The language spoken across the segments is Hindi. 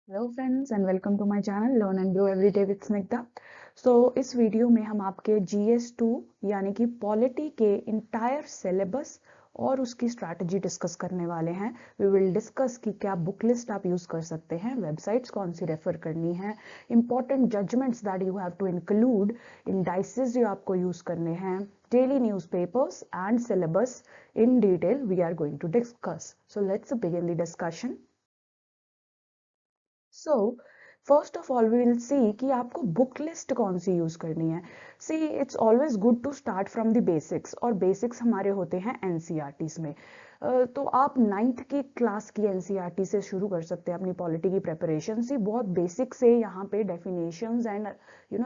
Hello friends and welcome to my channel learn and grow every day with Snigdha. इस वीडियो में हम आपके GS2 यानी कि पॉलिटी के इंटायर सिलेबस और उसकी स्ट्रैटेजी डिस्कस करने वाले हैं। वी विल डिस्कस कि क्या बुक लिस्ट आप यूज कर सकते हैं, वेबसाइट्स कौन सी रेफर करनी है, important judgements that you have to include, indices जो आपको यूज करने हैं, daily newspapers and syllabus in detail we are going to discuss. So let's begin the discussion. So first of all we will see कि आपको बुक लिस्ट कौन सी यूज करनी है। See it's always good to start from the basics, और बेसिक्स हमारे होते हैं एनसीईआरटीज में। तो आप नाइन्थ की क्लास की एनसीईआरटी से शुरू कर सकते हैं अपनी पॉलिटी की प्रेपरेशन। सी बहुत बेसिक से यहाँ पे डेफिनेशंस एंड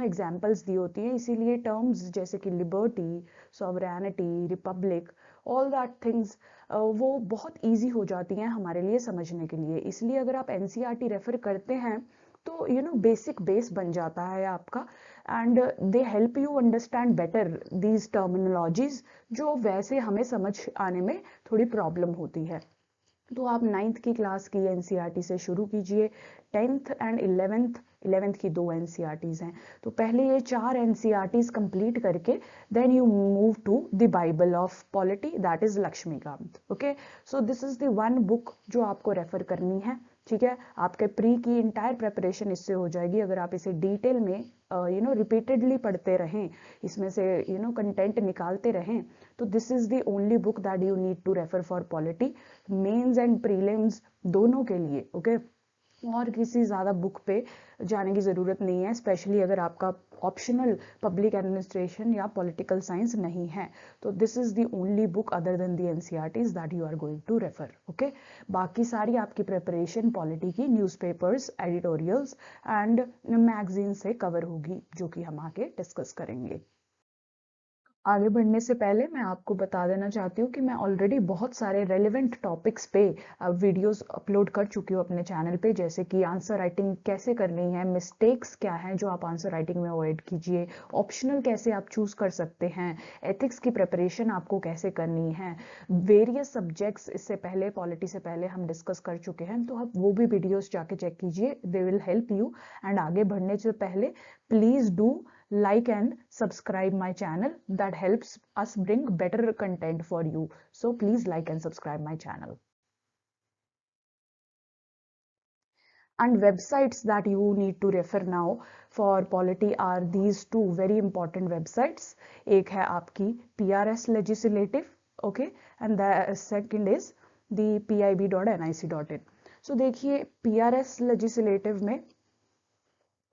एग्जांपल्स दी होती हैं, इसीलिए टर्म्स जैसे कि liberty, sovereignty, Republic, all that things वो बहुत इजी हो जाती हैं हमारे लिए समझने के लिए। इसलिए अगर आप एनसीईआरटी रेफर करते हैं तो बेसिक बेस बन जाता है आपका, and they help you understand better these terminologies जो वैसे हमें समझ आने में थोड़ी प्रॉब्लम होती है। तो आप नाइन्थ की क्लास की एनसीईआरटी से शुरू कीजिए। टेंथ एंड इलेवेंथ की दो एनसीईआरटीज हैं, तो पहले ये चार एनसीईआरटीज कंप्लीट करके then you move to the Bible of polity, that is Lakshmikanth. Okay, so this is the one book जो आपको रेफर करनी है। ठीक है, आपके प्री की इंटायर प्रेपरेशन इससे हो जाएगी अगर आप इसे डिटेल में रिपीटेडली पढ़ते रहें, इसमें से कंटेंट निकालते रहें। तो this is the only book that you need to refer for polity, mains and prelims दोनों के लिए। ओके, और किसी ज़्यादा बुक पे जाने की ज़रूरत नहीं है, स्पेशली अगर आपका ऑप्शनल पब्लिक एडमिनिस्ट्रेशन या पॉलिटिकल साइंस नहीं है। तो this is the only book other than the NCERTs that you are going to refer. Okay, बाकी सारी आपकी प्रिपरेशन पॉलिटी की न्यूज़पेपर्स, एडिटोरियल्स एंड मैगजीन से कवर होगी, जो कि हम आगे डिस्कस करेंगे। आगे बढ़ने से पहले मैं आपको बता देना चाहती हूँ कि मैं ऑलरेडी बहुत सारे रेलिवेंट टॉपिक्स पे वीडियोस अपलोड कर चुकी हूँ अपने चैनल पे, जैसे कि आंसर राइटिंग कैसे करनी है, मिस्टेक्स क्या हैं जो आप आंसर राइटिंग में अवॉइड कीजिए, ऑप्शनल कैसे आप चूज कर सकते हैं, एथिक्स की प्रिपरेशन आपको कैसे करनी है, वेरियस सब्जेक्ट्स इससे पहले पॉलिटी से पहले हम डिस्कस कर चुके हैं, तो आप वो भी वीडियोज जाके चेक कीजिए, they will help you. And आगे बढ़ने से पहले please do like and subscribe my channel, that helps us bring better content for you. So please like and subscribe my channel. And websites that you need to refer now for polity are these two very important websites. एक है आपकी PRS legislative, okay, and the second is the pib.nic.in. So देखिए PRS legislative में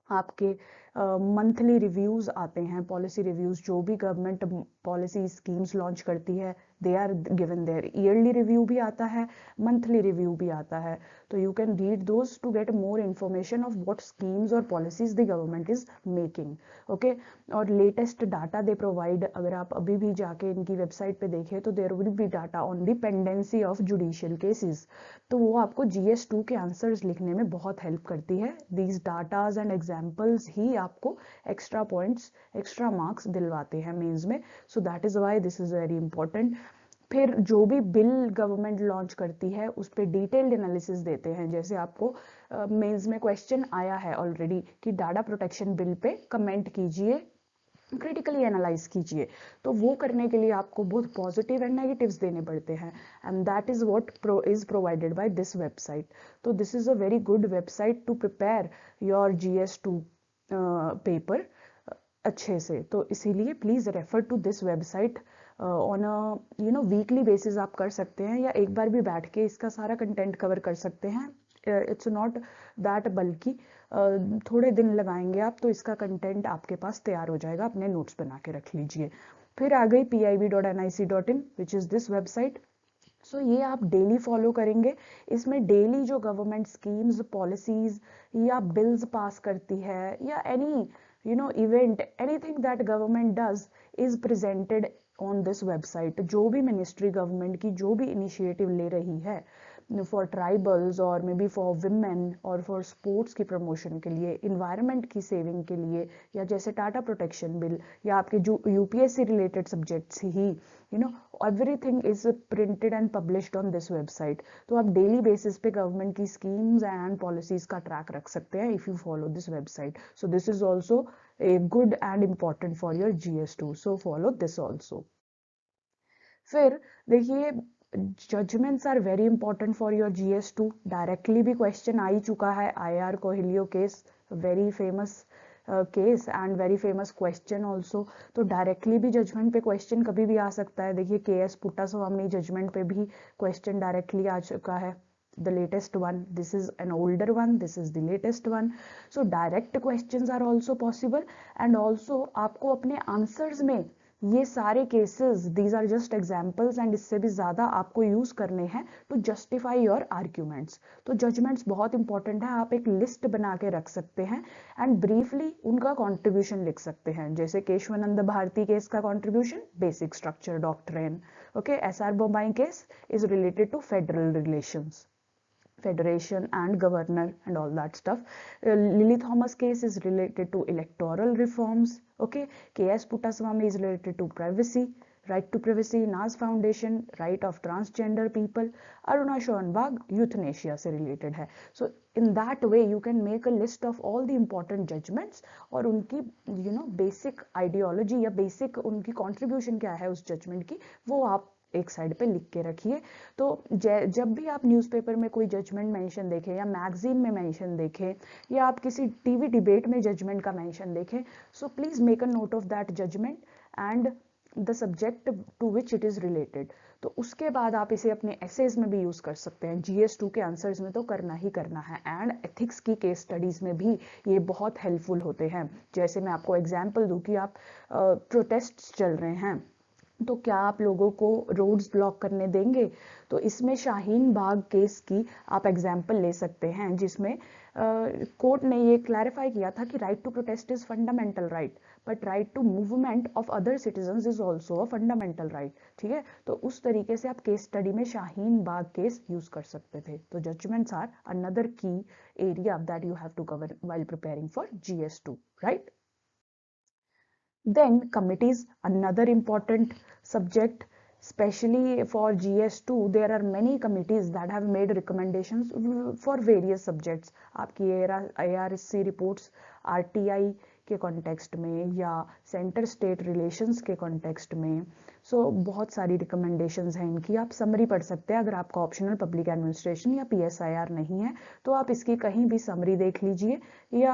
आपके मंथली रिव्यूज आते हैं, पॉलिसी रिव्यूज, जो भी गवर्नमेंट पॉलिसी स्कीम्स लॉन्च करती है they are given there. Yearly review भी आता है, मंथली रिव्यू भी आता है, तो you can read those to get more information of what schemes और policies the government is making. Okay, और लेटेस्ट डाटा दे प्रोवाइड, अगर आप अभी भी जाके इनकी वेबसाइट पे देखें तो there will be data on the pendency of judicial cases, तो वो आपको GS2 के आंसर्स लिखने में बहुत हेल्प करती है। दीज डाटाज एंड एग्जाम्पल्स ही आपको एक्स्ट्रा पॉइंट्स, एक्स्ट्रा मार्क्स दिलवाते हैं मेंस में, सो that is why this is very important. फिर जो भी बिल गवर्नमेंट लॉन्च करती है उस पर डिटेल्ड एनालिसिस देते हैं, जैसे आपको मेंस में क्वेश्चन आया है ऑलरेडी कि data protection bill pay comment कीजिए, क्रिटिकली एनालाइज कीजिए, तो वो करने के लिए आपको बहुत पॉजिटिव एंड नेगेटिव्स देने पड़ते हैं, and that is what is provided by this website. तो this is a very good website to prepare your GS2 paper अच्छे से, तो इसीलिए please refer to this website on a weekly basis आप कर सकते हैं, या एक बार भी बैठ के इसका सारा कंटेंट कवर कर सकते हैं। इट्स नॉट दैट बल्कि थोड़े दिन लगाएंगे आप तो इसका कंटेंट आपके पास तैयार हो जाएगा, अपने नोट्स बना के रख लीजिए। फिर आ गई pib.nic.in which is this website. So ये आप डेली फॉलो करेंगे, इसमें डेली जो गवर्नमेंट स्कीम्स, पॉलिसीज या बिल्स पास करती है, या any event, anything that government does is presented on this website. जो भी मिनिस्ट्री गवर्नमेंट की जो भी इनिशिएटिव ले रही है फॉर ट्राइबल्स और मे बी फॉर विमेन और फॉर स्पोर्ट्स की प्रमोशन के लिए, इन्वायरमेंट की सेविंग के लिए, या जैसे टाटा प्रोटेक्शन बिल या आपके जो UPSC related subjects he, everything is printed and published on this website. तो आप डेली बेसिस पे गवर्नमेंट की स्कीम्स एंड पॉलिसीज का ट्रैक रख सकते हैं if you follow this website. So this is also a good and important for your GS2, so follow this also। फिर देखिए, judgments are very important for your GS2। Directly भी क्वेश्चन आ ही चुका है, IR Coelho case, very famous case and very famous question also. तो डायरेक्टली भी जजमेंट पे क्वेश्चन कभी भी आ सकता है। देखिए KS पुट्टास्वामी जजमेंट पे भी क्वेश्चन डायरेक्टली आ चुका है, the latest one, this is an older one, this is the latest one। so direct questions are also possible, and also आपको अपने answers में ये सारे cases, these are just examples, and इससे भी ज़्यादा आपको यूज करने हैं to justify your arguments। तो judgments बहुत important है, आप एक लिस्ट बना के रख सकते हैं एंड ब्रीफली उनका कॉन्ट्रीब्यूशन लिख सकते हैं। जैसे केशवानंद भारती केस का contribution basic structure doctrine, okay. SR Bommai case is related to federal relations, federation and governor and all that stuff। Lily Thomas case is related to electoral reforms, okay। KS Puttaswamy is related to privacy, right to privacy। Nas Foundation, right of transgender people। Aruna Shohanbag euthanasia से related है। So in that way you can make a list of all the important judgments और उनकी basic ideology या basic उनकी contribution क्या है उस judgment की, वो आप एक साइड पे लिख के रखिए। तो जब भी आप न्यूज़पेपर में कोई जजमेंट मेंशन देखें या मैगजीन में मेंशन देखें या आप किसी टीवी डिबेट में जजमेंट का मेंशन देखें, so please make a note of that judgement and the subject to which it is related. तो उसके बाद आप इसे अपने एसेज में भी यूज कर सकते हैं। GS2 के आंसर्स में तो करना ही करना है, एंड एथिक्स की केस स्टडीज में भी ये बहुत हेल्पफुल होते हैं। जैसे मैं आपको एग्जांपल दूं कि आप प्रोटेस्ट चल रहे हैं, तो क्या आप लोगों को रोड्स ब्लॉक करने देंगे? तो इसमें शाहीन बाग केस की आप एग्जाम्पल ले सकते हैं, जिसमें कोर्ट ने ये क्लैरिफाई किया था कि right to protest is fundamental right, but right to movement of other citizens is also a fundamental right. ठीक है, तो उस तरीके से आप केस स्टडी में शाहीन बाग केस यूज कर सकते थे। तो judgements are another key area that you have to cover while preparing for GS2, right. Then committees, another important subject, especially for GS2 there are many committees that have made recommendations for various subjects। आपकी ARSC reports RTI के कॉन्टेक्स्ट में या सेंटर स्टेट रिलेशंस के कॉन्टेक्स्ट में, सो बहुत सारी रिकमेंडेशंस हैं इनकी। आप समरी पढ़ सकते हैं। अगर आपका ऑप्शनल पब्लिक एडमिनिस्ट्रेशन या PSIR नहीं है तो आप इसकी कहीं भी समरी देख लीजिए या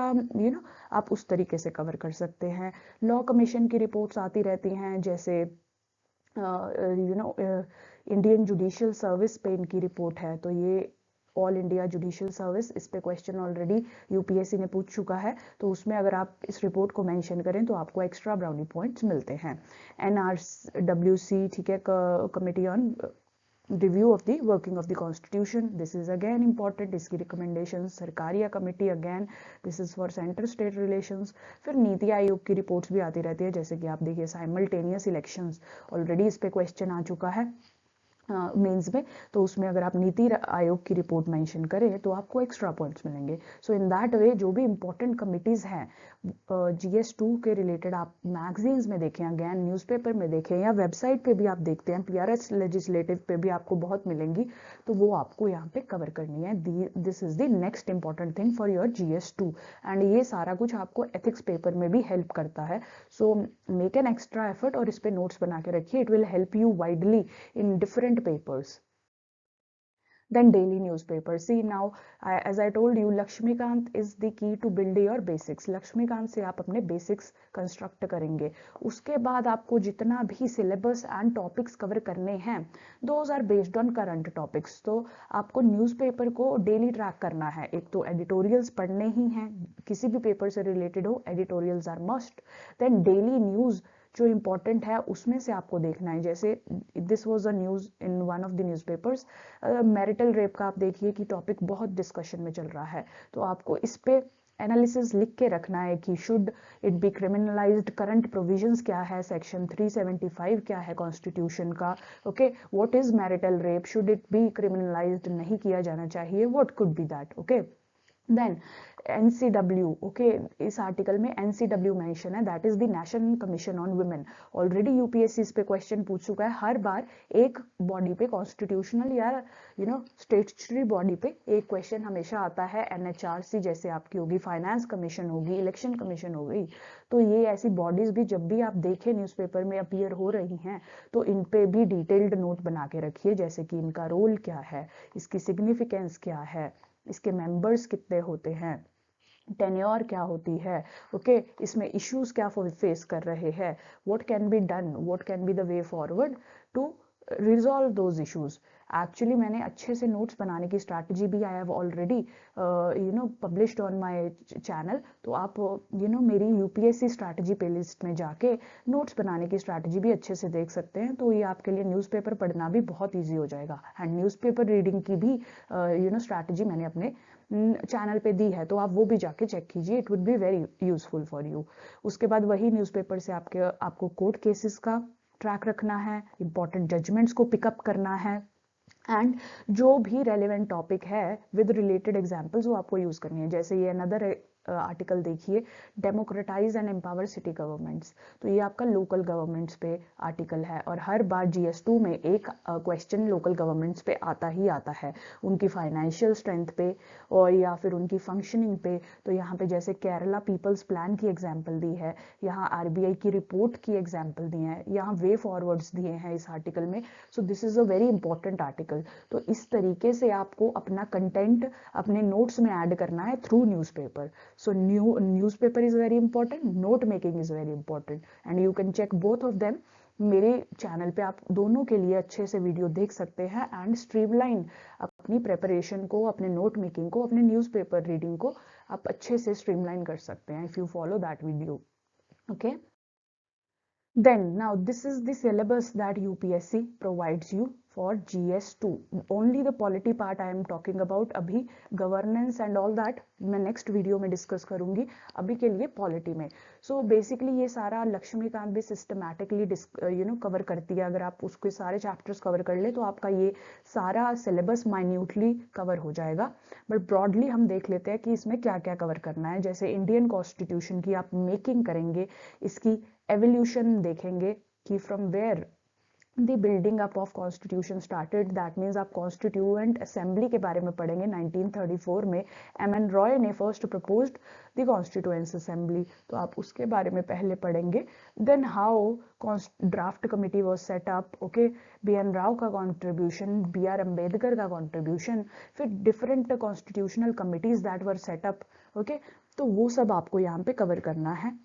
आप उस तरीके से कवर कर सकते हैं। लॉ कमीशन की रिपोर्ट्स आती रहती हैं, जैसे इंडियन जुडिशियल सर्विस पे इनकी रिपोर्ट है, तो ये ऑल इंडिया जुडिशियल सर्विस, इस पे क्वेश्चन ऑलरेडी UPSC ने पूछ चुका है, तो उसमें अगर आप इस रिपोर्ट को मेंशन करें तो आपको एक्स्ट्रा ब्राउनी पॉइंट्स मिलते हैं। NRWC, ठीक है, committee on review of the working of the constitution, this is again important. इसकी recommendation Sarkaria committee, again this is for centre state relations. फिर नीति आयोग की रिपोर्ट्स भी आती रहती है, जैसे कि आप देखिए साइमल्टेनियस इलेक्शंस, ऑलरेडी इस पे क्वेश्चन आ चुका है मेंस में, तो उसमें अगर आप नीति आयोग की रिपोर्ट मेंशन करें तो आपको एक्स्ट्रा पॉइंट्स मिलेंगे। सो इन दैट वे जो भी इंपॉर्टेंट कमिटीज हैं GS2 के रिलेटेड आप मैगजीन्स में देखें, अगेन न्यूज़पेपर में देखें या वेबसाइट पे भी आप देखते हैं, PRS लेजिस्लेटिव पे भी आपको बहुत मिलेंगी, तो वो आपको यहाँ पे कवर करनी है। This is the next important thing for your GS2, and ये सारा कुछ आपको एथिक्स पेपर में भी हेल्प करता है। So make an extra effort और इस पे नोट्स बना के रखिए, it will help you widely in different papers। Then daily newspaper, see now as I told you, Lakshmikant is the key to build your basics। Lakshmikanth से आप अपने बेसिक्स कंस्ट्रक्ट करेंगे। उसके बाद आपको जितना भी सिलेबस एंड टॉपिक्स कवर करने हैं, those are based on current topics. तो आपको न्यूज़पेपर को डेली ट्रैक करना है। एक तो एडिटोरियल्स पढ़ने ही हैं, किसी भी पेपर से रिलेटेड हो, editorials are must. Then daily news जो इम्पोर्टेंट है उसमें से आपको देखना है। जैसे this was a news in one of the newspapers, marital rape का आप देखिए कि टॉपिक बहुत डिस्कशन में चल रहा है, तो आपको इस पे एनालिसिस लिख के रखना है कि should it be criminalised, current provisions क्या है, सेक्शन 375 क्या है कॉन्स्टिट्यूशन का, okay, what is marital rape, should it be criminalised, नहीं किया जाना चाहिए, what could be that, okay. Then NCW, okay, इस आर्टिकल में NCW मेंशन है, that is the national commission on women. Already UPSC इस पे क्वेश्चन पूछ चुका है, हर बार एक बॉडी पे, कॉन्स्टिट्यूशनल या स्टेचुटरी बॉडी पे एक क्वेश्चन हमेशा आता है। NHRC जैसे आपकी होगी, फाइनेंस कमीशन होगी, इलेक्शन कमीशन हो गई, तो ये ऐसी बॉडीज भी जब भी आप देखें न्यूज़पेपर में अपीयर हो रही हैं, तो इन पे भी डिटेल्ड नोट बना के रखिए, जैसे कि इनका रोल क्या है, इसकी सिग्निफिकेंस क्या है, इसके मेंबर्स कितने होते हैं, टेन्योर क्या होती है, ओके, इसमें इश्यूज क्या फेस कर रहे हैं, what can be done, what can be the way forward to resolve those issues. Actually मैंने अच्छे से नोट्स बनाने की स्ट्रैटेजी भी I have already published on my channel, तो आप मेरी यूपीएससी स्ट्रैटेजी प्लेलिस्ट में जाके नोट्स बनाने की स्ट्रैटेजी भी अच्छे से देख सकते हैं, तो ये आपके लिए न्यूज़पेपर पढ़ना भी बहुत ईजी हो जाएगा। एंड न्यूज़पेपर रीडिंग की भी स्ट्रैटेजी मैंने अपने चैनल पे दी है, तो आप वो भी जाके चेक कीजिए, it would be very useful for you. उसके बाद वही न्यूज़पेपर से आपको कोर्ट केसेस का ट्रैक रखना है, इंपॉर्टेंट जजमेंट्स को पिकअप करना है, एंड जो भी रेलेवेंट टॉपिक है विद रिलेटेड एग्जाम्पल्स वो आपको यूज करनी है। जैसे ये अनदर आर्टिकल देखिए, democratise and empower city governments, तो ये आपका लोकल गवर्नमेंट्स पे आर्टिकल है, और हर बार GS2 में एक क्वेश्चन लोकल गवर्नमेंट्स पे आता ही आता है, उनकी फाइनेंशियल स्ट्रेंथ पे और या फिर उनकी फंक्शनिंग पे। तो यहाँ पे जैसे केरला पीपल्स प्लान की एग्जाम्पल दी है, यहाँ RBI की रिपोर्ट की एग्जाम्पल दी है, यहाँ वे फॉरवर्ड्स दिए हैं इस आर्टिकल में। सो this is a very important article. तो इस तरीके से आपको अपना कंटेंट अपने नोट्स में ऐड करना है through newspaper. So newspaper is very important, note making is very important, and you can check both of them। मेरे चैनल पे आप दोनों के लिए अच्छे से वीडियो देख सकते हैं, एंड स्ट्रीमलाइन अपनी प्रेपरेशन को, अपने नोट मेकिंग को, अपने न्यूज़पेपर रीडिंग को आप अच्छे से स्ट्रीमलाइन कर सकते हैं if you follow that video, okay. Then now this is the syllabus that UPSC provides you for GS2. Only the polity part I am talking about. अभी governance and all that मैं next video में discuss करूंगी, अभी के लिए polity में। So basically ये सारा लक्ष्मीकांत भी systematically cover करती है। अगर आप उसके सारे chapters cover कर ले तो आपका ये सारा syllabus minutely cover हो जाएगा। But broadly हम देख लेते हैं कि इसमें क्या क्या cover करना है। जैसे Indian Constitution की आप making करेंगे, इसकी एवोल्यूशन देखेंगे कि from where the building up of constitution started, that means आप कॉन्स्टिट्यूएंट असेंबली के बारे में पढ़ेंगे। 1934 में M.N. रॉय ने first proposed the constituent assembly, तो आप उसके बारे में पहले पढ़ेंगे। Then how draft committee was set up, okay, B.N. Rao का कॉन्ट्रीब्यूशन, B.R. अम्बेडकर का कॉन्ट्रीब्यूशन, फिर different constitutional committees that were set up, okay, तो वो सब आपको यहाँ पे कवर करना है।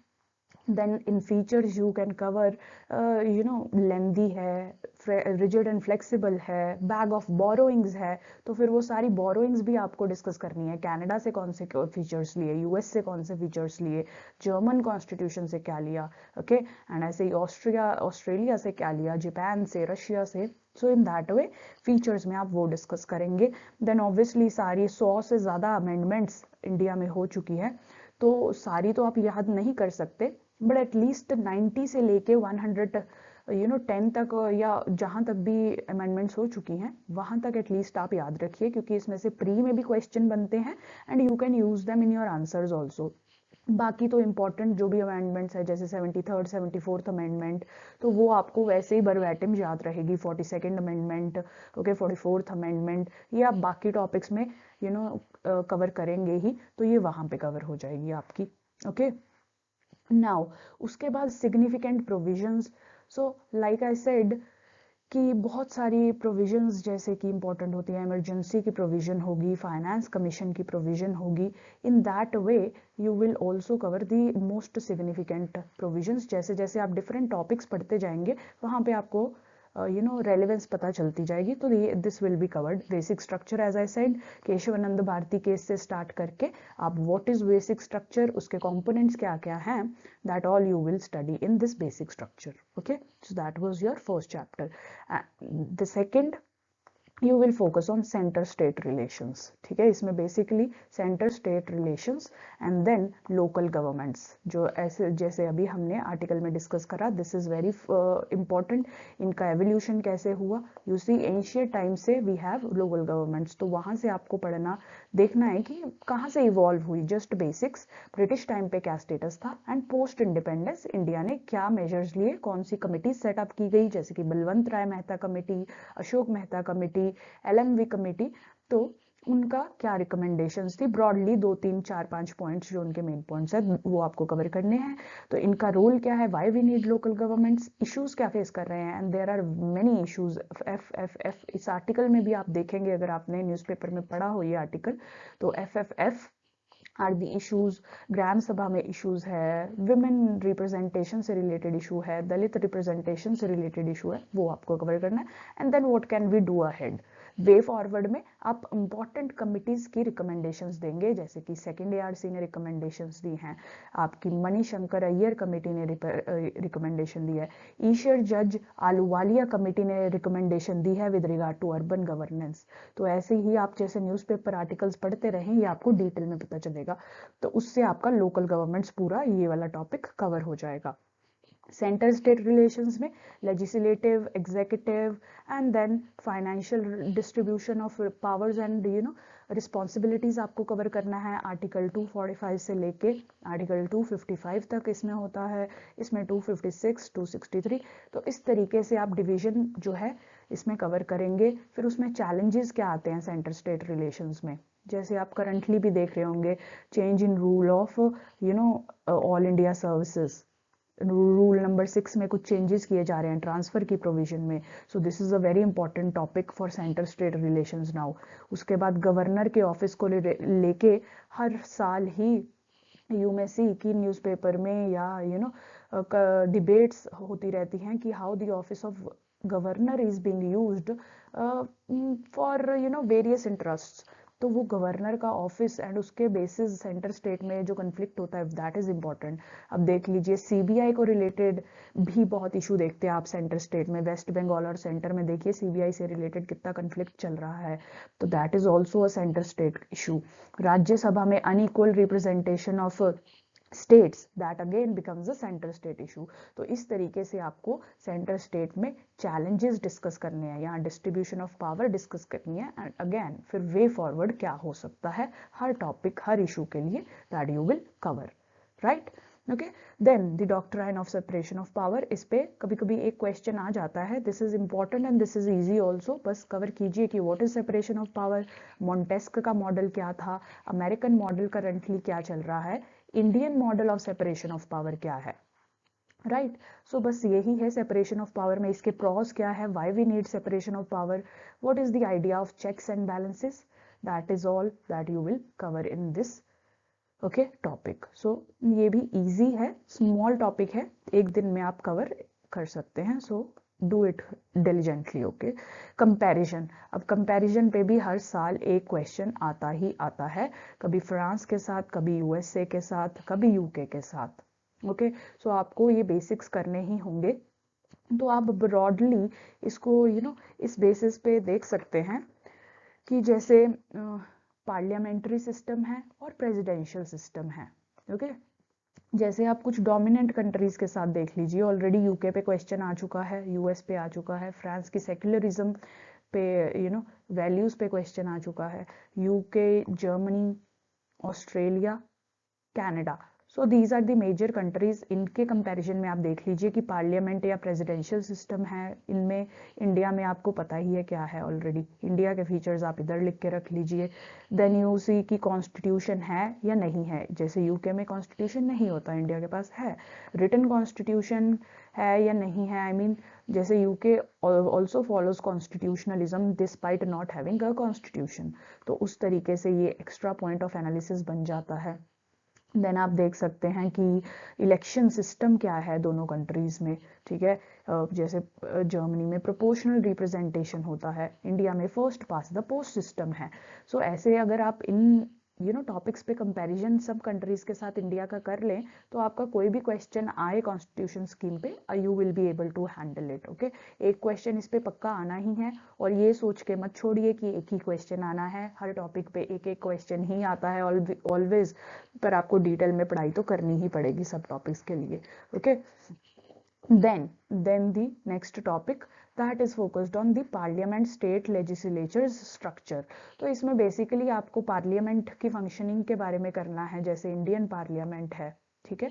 Then in features you can cover lengthy है, rigid and flexible है, bag of borrowings है, तो फिर वो सारी borrowings भी आपको डिस्कस करनी है। कनाडा से कौन से फीचर्स लिए, US से कौन से फीचर्स लिए, जर्मन कॉन्स्टिट्यूशन से क्या लिया, ओके, एंड ऐसे ही ऑस्ट्रेलिया से क्या लिया, जापान से, रशिया से। सो इन दैट वे फीचर्स में आप वो डिस्कस करेंगे। देन ऑब्वियसली सारी 100 से ज़्यादा अमेंडमेंट्स इंडिया में हो चुकी है, तो सारी तो आप याद नहीं कर सकते, बट एटलीस्ट 90 से लेके 110 तक या जहां तक भी अमेंडमेंट्स हो चुकी हैं वहां तक एटलीस्ट आप याद रखिए, क्योंकि इसमें से प्री में भी क्वेश्चन बनते हैं and you can use them in your answers also. बाकी तो इम्पॉर्टेंट जो भी अमेंडमेंट्स है जैसे 73rd 74th अमेंडमेंट, तो वो आपको वैसे ही वर्बैटिम याद रहेगी। 42nd amendment, okay, 44th amendment, ये आप बाकी टॉपिक्स में कवर करेंगे ही, तो ये वहां पे कवर हो जाएगी आपकी, ओके। नाउ उसके बाद significant provisions. So like I said कि बहुत सारी प्रोविजंस जैसे कि इंपॉर्टेंट होती है, इमरजेंसी की प्रोविजन होगी, फाइनेंस कमीशन की प्रोविजन होगी। In that way you will also cover the most significant provisions. जैसे जैसे आप डिफरेंट टॉपिक्स पढ़ते जाएंगे वहाँ पे आपको रेलेवेंस पता चलती जाएगी। तो ये this will be covered. Basic structure as I said, Kesavananda Bharati case से स्टार्ट करके आप व्हाट इज बेसिक स्ट्रक्चर, उसके कंपोनेंट्स क्या क्या हैं, that all you will study in this basic structure. Okay, so that was your first chapter. The second you will focus on centre state relations. ठीक है, इसमें basically centre state relations and then local governments, जो ऐसे जैसे अभी हमने आर्टिकल में डिस्कस करा, दिस इज वेरी इंपॉर्टेंट। इनका एवोल्यूशन कैसे हुआ, यू सी एंशिएंट टाइम से वी हैव लोकल गवर्नमेंट्स, तो वहां से आपको पढ़ना देखना है कि कहाँ से इवॉल्व हुई, जस्ट बेसिक्स, ब्रिटिश टाइम पे क्या स्टेटस था, एंड पोस्ट इंडिपेंडेंस इंडिया ने क्या मेजर्स लिए, कौन सी कमिटी सेटअप की गई, जैसे कि Balwant Rai Mehta committee, Ashok Mehta committee, LMV committee, तो उनका क्या रिकमेंडेशंस थी ब्रॉडली, 2 3 4 5 पॉइंट्स जो उनके मेन पॉइंट्स है वो आपको कवर करने हैं। तो इनका रोल क्या है, why we need local governments, issues क्या फेस कर रहे हैं, and there are many issues. F F F इस आर्टिकल में भी आप देखेंगे, अगर आपने न्यूज़पेपर में पढ़ा हो ये आर्टिकल, तो F are the issues. Gram Sabha में इश्यूज है, विमेन रिप्रेजेंटेशन से रिलेटेड इशू है, दलित रिप्रेजेंटेशन से रिलेटेड इशू है, वो आपको कवर करना है। And then what can we do ahead, way forward में आप इंपॉर्टेंट कमिटीज की रिकमेंडेशंस देंगे, जैसे कि सेकंड एआरसी ने रिकमेंडेशंस दी हैं, आपकी मणिशंकर अय्यर कमेटी ने रिकमेंडेशन दी है, ईश्वर जज आलूवालिया कमेटी ने रिकमेंडेशन दी है with regard to urban governance. तो ऐसे ही आप जैसे न्यूज़पेपर आर्टिकल्स पढ़ते रहें, ये आपको डिटेल में पता चलेगा, तो उससे आपका लोकल गवर्नमेंट्स पूरा ये वाला टॉपिक कवर हो जाएगा। सेंटर स्टेट रिलेशंस में legislative, executive and then financial distribution of powers and responsibilities आपको कवर करना है। आर्टिकल 245 से लेके आर्टिकल 255 तक इसमें होता है, इसमें 256, 263, तो इस तरीके से आप डिवीजन जो है इसमें कवर करेंगे। फिर उसमें चैलेंजेस क्या आते हैं सेंटर स्टेट रिलेशंस में, जैसे आप करंटली भी देख रहे होंगे, change in rule of all India services, rule number 6 में कुछ चेंजेस किए जा रहे हैं ट्रांसफर की प्रोविजन में, सो this is a very important topic for centre state relations now. उसके बाद गवर्नर के ऑफिस को लेके हर साल ही यू में सी की न्यूज़पेपर में या डिबेट्स होती रहती हैं कि how the office of governor is being used for various interests. तो वो गवर्नर का ऑफिस एंड उसके बेसिस सेंटर स्टेट में जो कन्फ्लिक्ट होता है, दैट इज इंपॉर्टेंट। अब देख लीजिए, सीबीआई को रिलेटेड भी बहुत इशू देखते हैं आप सेंटर स्टेट में, वेस्ट बंगाल और सेंटर में देखिए सीबीआई से रिलेटेड कितना कन्फ्लिक्ट चल रहा है, तो that is also a centre state issue. Rajya Sabha में unequal representation of states, that again becomes a centre state issue. तो इस तरीके से आपको सेंटर स्टेट में चैलेंजेस डिस्कस करने हैं, यहाँ डिस्ट्रीब्यूशन ऑफ पावर डिस्कस करनी है, एंड अगेन फिर वे फॉरवर्ड क्या हो सकता है हर टॉपिक हर इशू के लिए, that you will cover, right. Okay, then the doctrine of separation of power, इस पे कभी कभी एक क्वेश्चन आ जाता है, this is important and this is easy also, बस कवर कीजिए कि what is separation of power, Montesquieu का मॉडल क्या था, अमेरिकन मॉडल करंटली क्या चल रहा है, Indian model of separation of power क्या है, राइट। सो बस यही है सेपरेशन ऑफ पावर में, इसके प्रॉस क्या है, why we need separation of power, what is the idea of checks and balances, that is all that you will cover in this okay topic. So ये भी इजी है, स्मॉल टॉपिक है, एक दिन में आप कवर कर सकते हैं, so do it diligently. Okay, comparison, अब कंपैरिजन पे भी हर साल एक क्वेश्चन आता ही आता है, कभी फ्रांस के साथ, कभी यूएसए के साथ, कभी यूके के साथ। ओके, सो आपको ये बेसिक्स करने ही होंगे, तो आप ब्रॉडली इसको इस बेसिस पे देख सकते हैं कि जैसे पार्लियामेंट्री सिस्टम है और प्रेसिडेंशियल सिस्टम है। ओके, जैसे आप कुछ डोमिनेंट कंट्रीज के साथ देख लीजिए, ऑलरेडी यूके पे क्वेश्चन आ चुका है, यूएस पे आ चुका है, फ्रांस की सेक्युलरिज्म पे वैल्यूज पे क्वेश्चन आ चुका है, UK, Germany, Australia, Canada, so these are the major countries. इनके कंपैरिजन में आप देख लीजिए कि पार्लियामेंट या प्रेसिडेंशियल सिस्टम है, इनमें इंडिया में आपको पता ही है क्या है, ऑलरेडी इंडिया के फीचर्स आप इधर लिख के रख लीजिए। देन यू सी की कॉन्स्टिट्यूशन है या नहीं है, जैसे यूके में कॉन्स्टिट्यूशन नहीं होता, इंडिया के पास है, रिटन कॉन्स्टिट्यूशन है या नहीं है, आई मीन जैसे UK also follows constitutionalism despite not having a constitution, तो उस तरीके से ये एक्स्ट्रा पॉइंट ऑफ एनालिसिस बन जाता है। देन आप देख सकते हैं कि इलेक्शन सिस्टम क्या है दोनों कंट्रीज में, ठीक है। जैसे जर्मनी में प्रोपोर्शनल रिप्रेजेंटेशन होता है, इंडिया में first pass the post system है। सो ऐसे अगर आप इन टॉपिक्स पे कंपैरिजन सब कंट्रीज के साथ इंडिया का कर लें, तो आपका कोई भी क्वेश्चन आए कॉन्स्टिट्यूशन स्कीम पे, you will be able to handle it, okay. एक क्वेश्चन इस पे पक्का आना ही है, और ये सोच के मत छोड़िए कि एक ही क्वेश्चन आना है, हर टॉपिक पे एक एक क्वेश्चन ही आता है ऑलवेज, पर आपको डिटेल में पढ़ाई तो करनी ही पड़ेगी सब टॉपिक्स के लिए, okay. then the next topic that is focused on the parliament state legislatures structure। तो इसमें बेसिकली आपको पार्लियामेंट की फंक्शनिंग के बारे में करना है, जैसे इंडियन पार्लियामेंट है, ठीक है।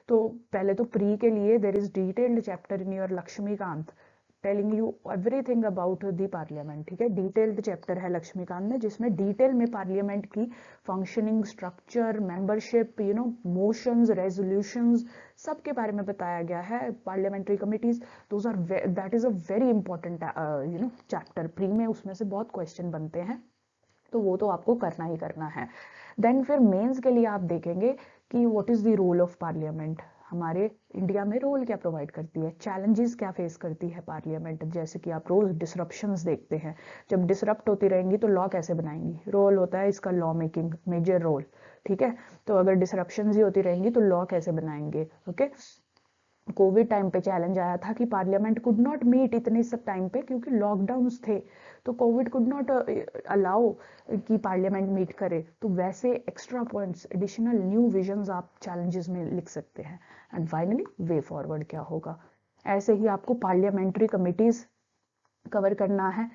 तो पहले तो प्री के लिए there is detailed chapter in your Laxmikanth telling you everything about the parliament, ठीक है। डिटेल्ड चैप्टर है लक्ष्मीकांत में, जिसमें डिटेल में पार्लियामेंट की functioning, structure, membership, motions, resolutions, सबके बारे में बताया गया है। Parliamentary committees, those are that is a very important chapter pre में, उसमें से बहुत क्वेश्चन बनते हैं, तो वो तो आपको करना ही करना है। देन फिर मेंस के लिए आप देखेंगे कि what is the role of parliament, हमारे इंडिया में रोल क्या प्रोवाइड करती है, चैलेंजेस क्या फेस करती है पार्लियामेंट। जैसे कि आप रोज डिसरप्शंस देखते हैं, जब डिसरप्ट होती रहेंगी तो लॉ कैसे बनाएंगी, रोल होता है इसका लॉ मेकिंग, मेजर रोल, ठीक है। तो अगर डिसरप्शंस ही होती रहेंगी तो लॉ कैसे बनाएंगे, ओके। कोविड टाइम पे चैलेंज आया था कि पार्लियामेंट कुड नॉट मीट इतने सब टाइम पे, क्योंकि लॉकडाउन्स थे, तो कोविड कुड नॉट अलाउ कि पार्लियामेंट मीट करे। तो वैसे extra points, additional new visions आप चैलेंजेस में लिख सकते हैं। एंड फाइनली वे फॉरवर्ड क्या होगा। ऐसे ही आपको पार्लियामेंट्री कमिटीज कवर करना है,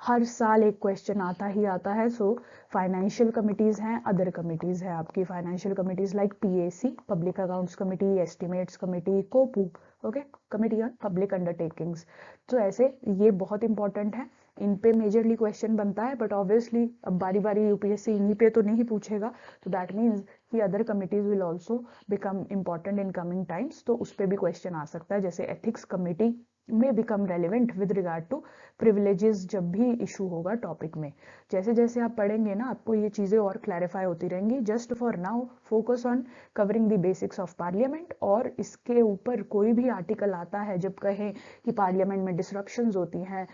हर साल एक क्वेश्चन आता ही आता है। सो फाइनेंशियल कमिटीज हैं, अदर कमिटीज है आपकी, financial committees like PAC, public accounts committee, estimates committee, COPU, okay, committee on public undertakings. तो ऐसे ये बहुत इंपॉर्टेंट है, इन पे मेजरली क्वेश्चन बनता है, बट ऑब्वियसली अब बारी बारी यूपीएससी इन्हीं पे तो नहीं पूछेगा, तो दैट मीन्स कि other committees will also become important in coming times, तो उस पर भी क्वेश्चन आ सकता है। जैसे एथिक्स कमिटी में become relevant with regard to privileges, जब भी इशू होगा टॉपिक में। जैसे जैसे आप पढ़ेंगे ना, आपको ये चीजें और क्लैरिफाई होती रहेंगी। Just for now focus on covering the basics of parliament, और इसके ऊपर कोई भी आर्टिकल आता है जब कहें कि पार्लियामेंट में डिसरप्शंस होती हैं,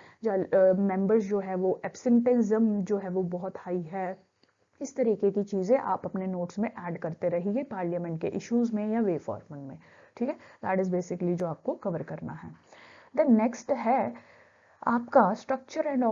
मेंबर्स जो है वो एब्सेंटेइज्म जो है वो बहुत हाई है, इस तरीके की चीजें आप अपने नोट्स में ऐड करते रहिए पार्लियामेंट के इश्यूज में या वे फॉर्मन में, ठीक है। दैट इज बेसिकली जो आपको कवर करना है। देन नेक्स्ट है आपका structure and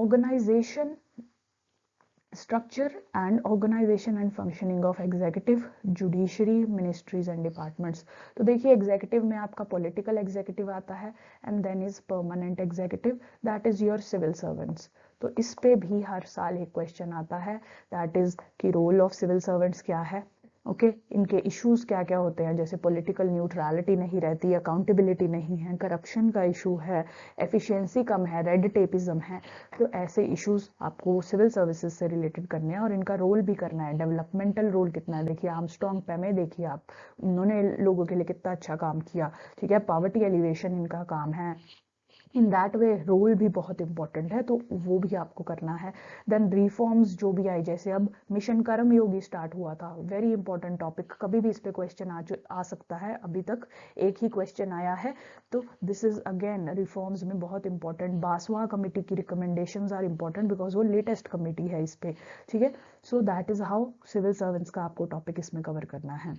functioning of executive, judiciary, ministries and departments. तो देखिए एग्जीक्यूटिव में आपका पॉलिटिकल एग्जीक्यूटिव आता है, and then is permanent executive, that is your civil servants. तो इस पे भी हर साल एक क्वेश्चन आता है, दैट इज कि रोल ऑफ सिविल सर्वेंट्स क्या है, ओके, इनके इश्यूज क्या क्या होते हैं। जैसे पॉलिटिकल न्यूट्रलिटी नहीं रहती, अकाउंटेबिलिटी नहीं है, करप्शन का इशू है, एफिशिएंसी कम है, रेड टेपिज्म है। तो ऐसे इश्यूज आपको सिविल सर्विसेज से रिलेटेड करने हैं, और इनका रोल भी करना है। डेवलपमेंटल रोल कितना है, देखिए आर्मस्ट्रॉन्ग पे देखिए आप, उन्होंने लोगों के लिए कितना अच्छा काम किया, ठीक है। पॉवर्टी एलिवेशन इनका काम है, इन दैट वे रोल भी बहुत इंपॉर्टेंट है, तो वो भी आपको करना है। देन रिफॉर्म्स जो भी आई, जैसे अब मिशन कर्मयोगी स्टार्ट हुआ था, वेरी इंपॉर्टेंट टॉपिक, कभी भी इस पे क्वेश्चन आ सकता है, अभी तक एक ही क्वेश्चन आया है। तो दिस इज अगेन रिफॉर्म्स में बहुत इंपॉर्टेंट। बासवा कमेटी की रिकमेंडेशंस आर इंपॉर्टेंट बिकॉज वो लेटेस्ट कमेटी है इस पे, ठीक है। So that is how civil servants का आपको टॉपिक इसमें कवर करना है।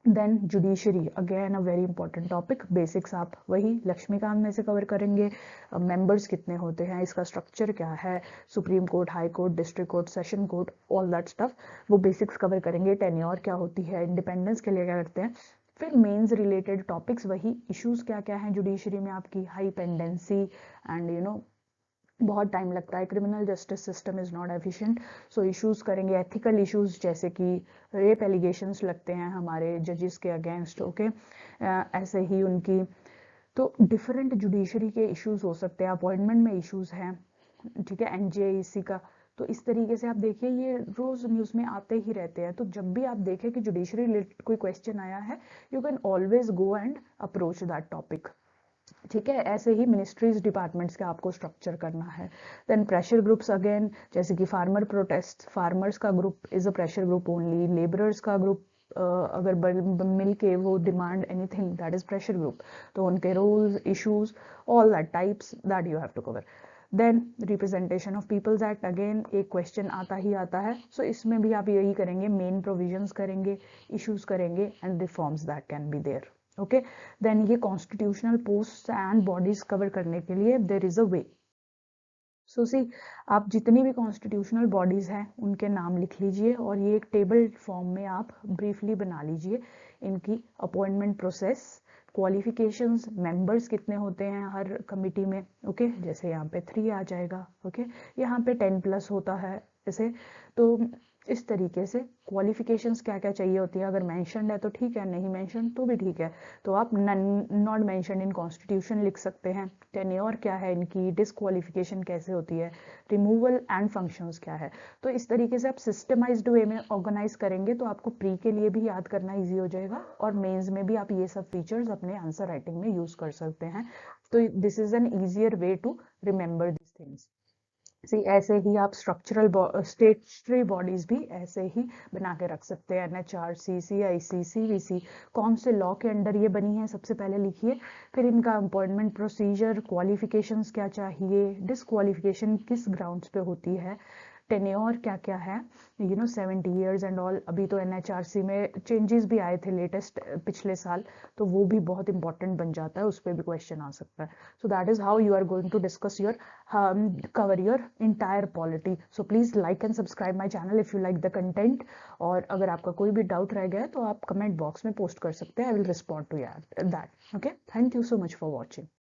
Then judiciary, again a very important topic, basics आप वही लक्ष्मीकांत में से कवर करेंगे। मेंबर्स कितने होते हैं, इसका स्ट्रक्चर क्या है, supreme court, high court, district court, session court, all that stuff, वो बेसिक्स कवर करेंगे। टेन्योर क्या होती है, इंडिपेंडेंस के लिए क्या करते हैं। फिर मेंस रिलेटेड टॉपिक्स, वही इश्यूज क्या क्या हैं जुडिशरी में आपकी, हाई पेंडेंसी एंड बहुत टाइम लगता है, criminal justice system is not efficient, so issues करेंगे। एथिकल इश्यूज जैसे कि रेप एलिगेशंस लगते हैं हमारे जजेस के अगेंस्ट, ओके, ऐसे ही उनकी, तो डिफरेंट जुडिशरी के इश्यूज हो सकते हैं, अपॉइंटमेंट में इश्यूज हैं, ठीक है, एनजेआईसी का। तो इस तरीके से आप देखिए ये रोज न्यूज में आते ही रहते हैं, तो जब भी आप देखें कि जुडिशरी रिलेटेड कोई क्वेश्चन आया है, you can always go and approach that topic, ठीक है। ऐसे ही मिनिस्ट्रीज डिपार्टमेंट्स का आपको स्ट्रक्चर करना है। देन प्रेशर ग्रुप्स, अगेन जैसे कि फार्मर प्रोटेस्ट, फार्मर्स का group is a pressure group only, labourers का ग्रुप अगर मिल के वो demand anything that is pressure group, तो उनके rules, issues, all that types that you have to cover. Then representation of people's act, again एक क्वेश्चन आता ही आता है, सो इसमें भी आप यही करेंगे, मेन प्रोविजंस करेंगे, इश्यूज करेंगे and reforms that can be there. Okay, then ये constitutional post and bodies cover करने के लिए देयर इज अ वे। सो सी, आप जितनी भी कॉन्स्टिट्यूशनल बॉडीज़ हैं उनके नाम लिख लीजिए और ये एक टेबल फॉर्म में आप ब्रीफली बना लीजिए इनकी अपॉइंटमेंट प्रोसेस, क्वालिफिकेशंस, मेंबर्स कितने होते हैं हर कमिटी में। ओके, जैसे यहाँ पे 3 आ जाएगा। ओके, यहाँ पे 10+ होता है ऐसे। तो इस तरीके से क्वालिफिकेशंस क्या क्या चाहिए होती है, अगर मेंशन्ड है तो ठीक है, नहीं मेंशन तो भी ठीक है, तो आप नॉट मेंशन्ड इन कॉन्स्टिट्यूशन लिख सकते हैं। टेन्योर क्या है इनकी, डिसक्वालिफिकेशन कैसे होती है, रिमूवल एंड फंक्शंस क्या है। तो इस तरीके से आप सिस्टमाइज्ड वे में ऑर्गेनाइज करेंगे तो आपको प्री के लिए भी याद करना ईजी हो जाएगा और मेंस में भी आप ये सब फीचर्स अपने आंसर राइटिंग में यूज कर सकते हैं। तो this is an easier way to remember this things. See, ऐसे ही आप स्ट्रक्चरल स्टेटरी बॉडीज भी ऐसे ही बना के रख सकते हैं। NHRC, CIC, CVC कौन से लॉ के अंडर ये बनी है सबसे पहले लिखिए, फिर इनका अपॉइंटमेंट प्रोसीजर, क्वालिफिकेशंस क्या चाहिए, डिसक्वालिफिकेशन किस ग्राउंड्स पे होती है, टेन्योर क्या क्या है, 70 ईयर्स एंड ऑल। अभी तो NHRC में चेंजेस भी आए थे लेटेस्ट पिछले साल, तो वो भी बहुत इंपॉर्टेंट बन जाता है, उस पर भी क्वेश्चन आ सकता है। So that is how you are going to discuss your cover your entire polity. So please like and subscribe my channel if you like the content. और अगर आपका कोई भी डाउट रह गया है तो आप कमेंट बॉक्स में पोस्ट कर सकते हैं, I will respond to that. Okay, thank you so much for watching.